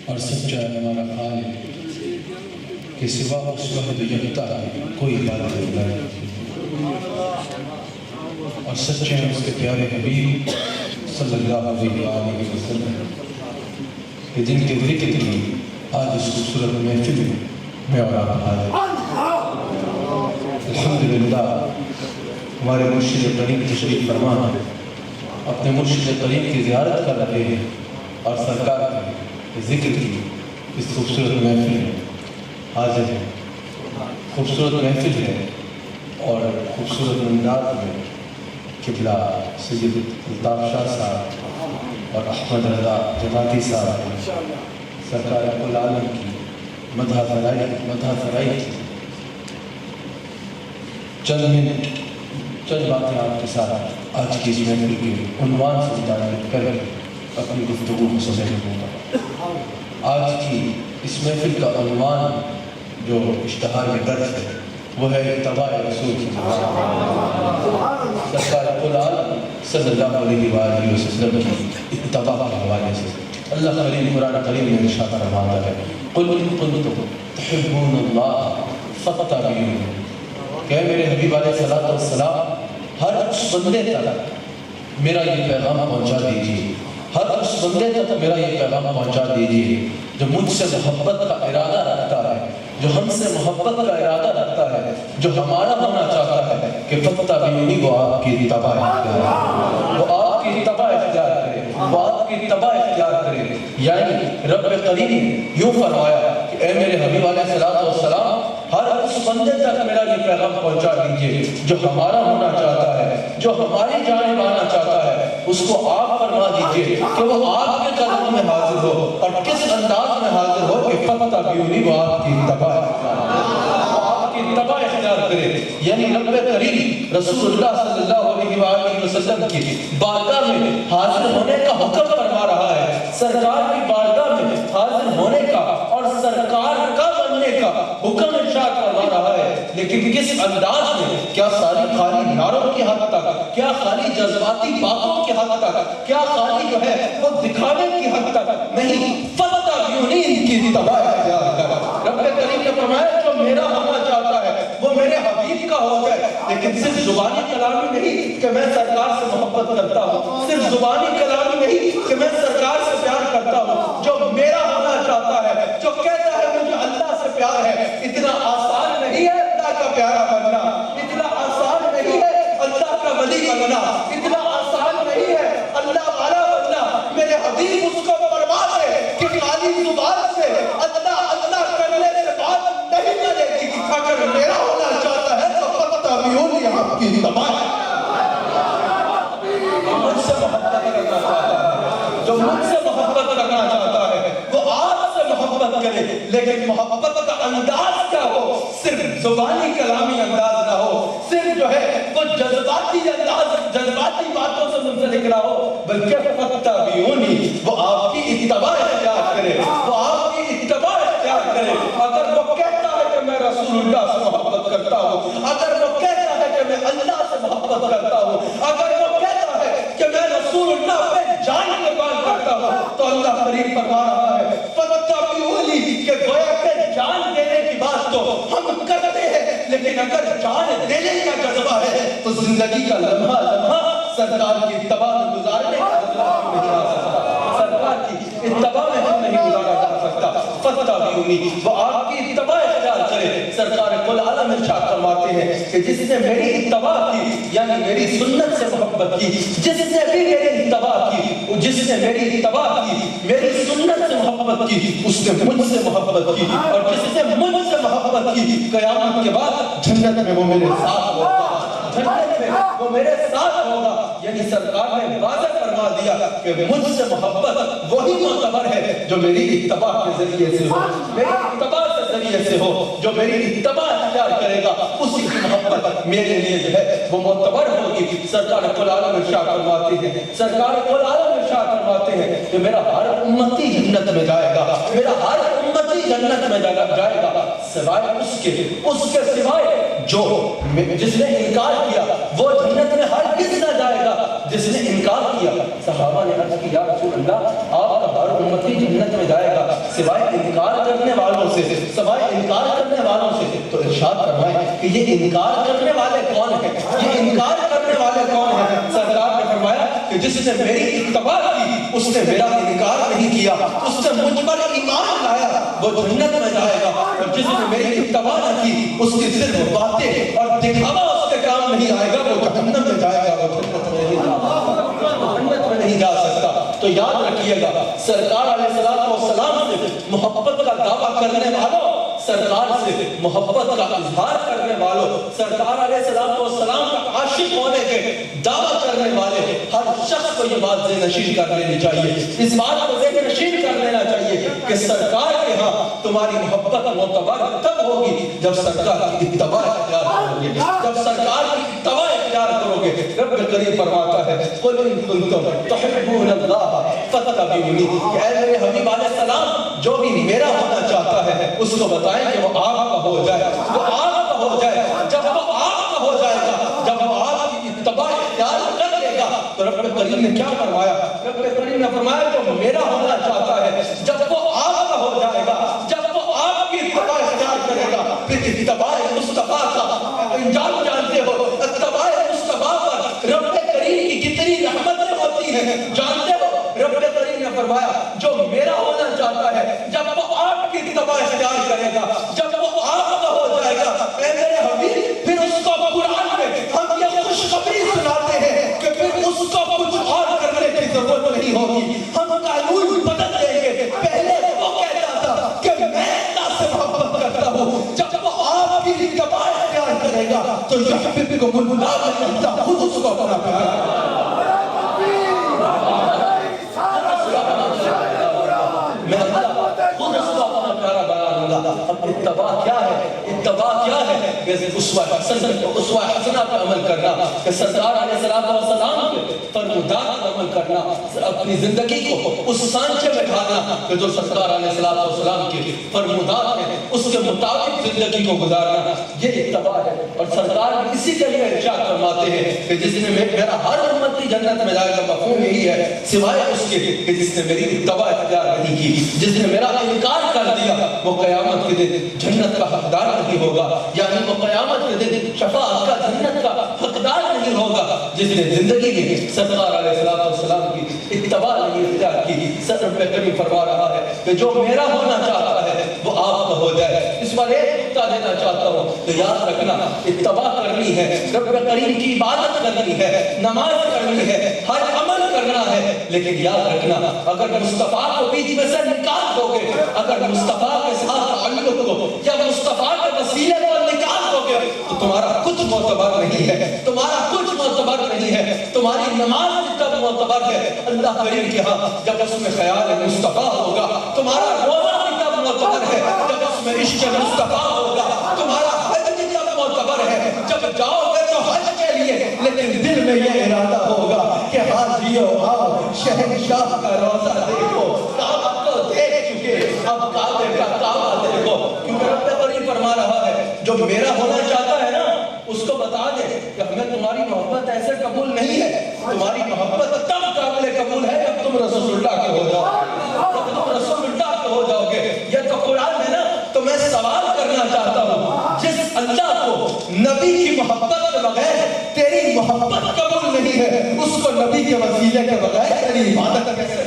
اور سچا ہمارا خالق کہ سوا اس وحد یکتا کوئی عبادت نہیں، اور سچے ہیں اس کے پیارے حبیب صلی اللہ علیہ وآلہ وسلم کہ جن کے ذکر کی آج اس خوبصورت محفل میں اور آپ حاضر۔ الحمدللہ ہمارے مرشد کریم تشریف فرما اپنے مرشد کریم کی زیارت کر رہے ہیں اور سرکار کے ذکر کی اس خوبصورت محفل میں حاضر ہے۔ خوبصورت محفل ہے اور خوبصورت انداز میں قبلہ سید الطاف شاہ صاحب اور احمد رضا جماعتی صاحب سرکار کل عالم کی مدح فرائی کی چند باتیں آپ کے ساتھ آج کی اس محفل کے عنوان سے متعلق کر اپنی گفتگو کو سمجھنے دوں گا۔ آج کی اس محفل کا عنوان جو اشتہار میں درج ہے وہ ہے اتباع رسول کی سرکار کل عالم صلی اللہ علیہ وآلہ وسلم کی اتباع کے حوالے سے اللہ کریم قرآن کریم میں ارشاد فرماتا ہے قل ان کنتم تحبون اللہ فاتبعونی، کہ میرے حبیب علیہ السلام ہر اس بندے تک میرا یہ پیغام پہنچا دیجیے، ہر اس بندے تک میرا یہ پیغام پہنچا دیجیے جو مجھ سے محبت کا ارادہ رکھتا ہے، جو ہم سے محبت کا ارادہ رکھتا ہے، جو ہمارا ہونا چاہتا ہے کہ فاتبعونی وہ آپ کی اتباع اختیار کرے، وہ آپ کی اتباع اختیار کرے، وہ آپ کی اتباع اختیار کرے۔ یعنی رب کریم نے یوں فرمایا کہ اے میرے حبیب علیہ السلام ہر اس بندے تک میرا یہ پیغام پہنچا دیجئے جو ہمارا ہونا چاہتا ہے، جو ہماری جانب آنا چاہتا ہے، اس کو آپ فرما دیجئے کہ وہ آپ کے قدموں میں حاضر ہو اور کس انداز میں حاضر ہو کہ فاتبعونی وہ آپ کی اتباع اختیار کرے۔ یعنی رب کریم رسول اللہ صلی اللہ علیہ وآلہ وسلم کی بارگاہ میں حاضر ہونے کا حکم فرما رہا ہے، سرکار کی بارگاہ میں حاضر ہونے کا اور سرکار کا بننے کا حکم ارشاد فرما رہا ہے، لیکن کس انداز میں؟ کیا ساری خالی نعروں کی حد تک، کیا خالی جذباتی باتوں کی حد تک، کیا خالی جو ہے وہ دکھانے کی حد تک نہیں، فاتبعونی ان کی اتباع اختیار کر۔ رب کریم نے فرمایا جو میرا ہونا چاہتا ہے وہ میرے حبیب کا ہو جائے، لیکن صرف زبانی کلامی نہیں کہ میں سرکار سے محبت کرتا ہوں، صرف زبانی کلامی نہیں کہ میں سرکار سے پیار کرتا ہوں، جو میرا ہونا چاہتا ہے، جو کہتا ہے مجھے اللہ سے پیار ہے۔ اتنا آسان نہیں ہے اللہ کا پیارا بننا، اتنا آسان نہیں ہے اللہ کا ولی بننا، اتنا آسان نہیں ہے اللہ والا بننا۔ میرے حبیب اس کو فرماتے ہیں کہ خالی زبان سے اللہ اللہ کرنے سے بات نہیں کرے گی، اگر میرا ہونا چاہتا ہے تو فاتبعونی آپ کی اتباع۔ مجھ سے محبت کرنا چاہتا ہے، جو مجھ سے محبت کرنا چاہتا ہے وہ آپ سے محبت کرے، لیکن محبت کا انداز کیا ہو؟ صرف زبانی کلامی انداز نہ ہو، صرف جو ہے وہ جذباتی انداز، جذباتی باتوں سے منسلک نہ ہو، بلکہ فاتبعونی وہ آپ کی اتباع اختیار کرے، وہ آپ کی اتباع اختیار کرے۔ اگر وہ کہتا ہے کہ میں رسول اللہ سے محبت کرتا ہوں، اگر وہ کہتا ہے کہ میں اللہ سے محبت کرتا ہوں، اگر وہ کہتا ہے کہ میں رسول اللہ پہ جان قربان کرتا ہوں، تو اللہ کریم فرما رہا ہے فاتبعونی کہ گویا کہ جان دینے کی بات تو ہم کرتے ہیں، لیکن اگر جان دینے کا جذبہ ہے تو زندگی کا لمحہ لمحہ سرکار کی اتباع میں گزارنے کا جذبہ ہم نہیں آ سکتا، سرکار کی اتباع میں ہم نہیں گزارا جا سکتا۔ فاتبعونی وہ آپ کی اتباع اختیار کرے۔ سرکار کل عالم ارشاد فرماتے ہیں کہ جس نے میری اتباع کی یعنی میری سنت سے محبت کی، جس نے بھی میری اتباع کی، جس نے میری اتباع کی، میری سنت سے محبت کی، اس نے مجھ سے محبت کی، اور جس نے مجھ سے محبت کی قیامت کے بعد جنت میں وہ میرے ساتھ ہوگا، جنت میں وہ میرے ساتھ ہوگا۔ یعنی سرکار نے واضح فرما دیا کہ مجھ سے محبت وہی معتبر ہے جو میری اتباع کے ذریعے سے ہو، میری اتباع کے ذریعے سے ہو، جو میری اتباع اختیار کرے گا اسی کی محبت میرے لیے جو ہے وہ معتبر ہوگی۔ سرکار کل عالم ارشاد فرماتے ہیں، سرکار کل عالم ارشاد فرماتے ہیں کہ میرا ہر امتی جنت میں جائے گا، میرا ہر امتی جنت میں جائے گا، سوائے اس کے سوائے جو جس نے انکار کیا وہ جنت میں ہرگز نہ جائے گا، جس نے انکار کیا۔ صحابہ نے عرض کی یا رسول اللہ آپ کا ہر امتی جنت میں جائے گا، سوائے انکار کرنے والوں سے، سوائے انکار کرنے والوں سے. تو ارشاد فرمائے کہ یہ انکار کرنے والے کون ہیں؟ یہ انکار کرنے والے کون ہیں؟ سرکار نے فرمایا کہ جس نے میری اتباع کی اس نے میرا انکار نہیں کیا، اس نے مجھ پر ایمان لایا، وہ جنت میں جائے گا. اور جس نے میری اتباع نہ کی اس کی صرف باتیں اور دکھاوا اس کے کام نہیں آئے گا، وہ جہنم میں جائے گا، وہ جنت میں نہیں جا سکتا، جنت میں نہیں جا سکتا. تو یاد رکھیے گا سرکار علیہ السلام سے محبت کا دعویٰ کرنے والوں، سرکار سے محبت کا اظہار کرنے والوں، سرکار علیہ السلام کا عاشق ہونے کے دعویٰ کرنے والے ہر شخص کو یہ بات ذہن نشین کر لینی چاہیے، اس بات کو ذہن نشین کر لینا چاہیے کہ سرکار کے ہاں تمہاری محبت معتبر تب ہوگی جب سرکار کی اتباع اختیار کرو گے، جب سرکار کی اتباع اختیار کرو گے. رب کریم فرماتا ہے قل ان کنتم تحبون اللہ فاتبعونی، کہ اے میرے حبیب علیہ السلام جو بھی میرا ہونا چاہتا ہے اس کو بتائیں کہ وہ آپ کا ہو جائے، وہ آپ کا ہو جائے. جب وہ آپ کا ہو جائے گا، جب وہ آپ کی اتباع اختیار کر لے گا تو رب کریم نے کیا فرمایا؟ رب کریم نے فرمایا جو میرا ہونا چاہتا ہے جب وہ آپ کا ہو جائے گا، جب وہ آپ کی اتباع اختیار کرے گا، پھر اتباع مصطفیٰ کا انجام جانتے ہو. اتباع مصطفیٰ پر رب کریم کی کتنی رحمتیں ہوتی ہیں جانتے ہو. رب کریم نے فرمایا جو میرا ہونا چاہتا ہے جب وہ آپ کی اتباع اختیار کرے گا، جب وہ آپ کا ہو جائے گا، اے میرے حبیب پھر اس کو قرآن میں ہم یہ خوشخبری سناتے ہیں کہ پھر اس کو کچھ اور کرنے کی ضرورت نہیں ہوگی. ہم قانون بدل دیں گے. پہلے وہ کہتا تھا کہ میں اللہ سے محبت کرتا ہوں، جب وہ آپ کی اتباع اختیار کرے گا تو یحببکم اللہ اللہ خود اس کو اپنا پیارا اتباع کیا ہے؟ اتباع کیا ہے؟ اسوہ حسنہ پر عمل کرنا، کہ سرکار علیہ السلام کے فرمودات پر عمل کرنا، اپنی زندگی کو اس سانچے میں ڈھالنا کہ جو سرکار علیہ السلام کے فرمودات ہیں اس کے مطابق زندگی کو گزارنا، یہ اتباع ہے. اور سرکار اسی کے لیے ارشاد فرماتے ہیں کہ جس نے میرا ہر امتی جنت میں جائے گا. مفہوم یہی ہے سوائے اس کے کہ جس نے میری اتباع اختیار نہیں کی، جس نے میرا انکار کر دیا وہ قیامت کے دن جنت کا حقدار نہیں ہوگا، یعنی وہ قیامت کے دن شفاعت کا جنت کا حقدار نہیں ہوگا. جس نے زندگی میں سرکار علیہ السلام کی اتباع نہیں اختیار کی. رب کریم فرما رہا ہے کہ جو میرا ہونا چاہتا ہے وہ آپ کا ہو جائے. اس پر ایک نقطہ دینا چاہتا ہوں کہ یاد رکھنا اتباع کرنی ہے، رب کریم کی عبادت کرنی ہے، نماز کرنی ہے، ہر عمل کرنا ہے، لیکن یاد رکھنا اگر مصطفیٰ کو بیچ میں سے نکال دو گے، اگر مصطفیٰ کے ساتھ تعلق کو یا مصطفیٰ کے وسیلے کو نکال دو گے تو تمہارا کچھ معتبر نہیں ہے، تمہارا کچھ معتبر نہیں ہے. تمہاری نماز جب معتبر ہے اللہ کریم کے ہاں جب اس میں خیال مصطفیٰ ہوگا، تمہارا روزہ بھی تب معتبر ہے جب اس میں عشق مصطفیٰ ہوگا، تمہارا حج بھی تب معتبر ہے جب جاؤ گے تو حج کے لیے لیکن دل میں یہ ارادہ ہوگا کہ حاجیو آؤ شہنشاہ کا روزہ دیکھو، کعبہ کو دیکھ چکے اب کعبے کا کعبہ دیکھو. کیونکہ رب کریم فرما رہا ہے جو میرا ہونا چاہتا ہے نا اس کو بتا دے کہ ہمیں تمہاری محبت ایسے قبول نہیں ہے، تمہاری محبت تب قابل قبول ہے جب تم رسول اللہ کے ہو جاؤ، جب تم رسول اللہ کے ہو جاؤ گے. یہ تو قرآن ہے نا. تو میں سوال کرنا چاہتا ہوں جس اللہ کو نبی کی محبت کے بغیر تیری محبت قبول نہیں ہے اس کو نبی کے وسیلے کے بغیر تیری عبادت کیسے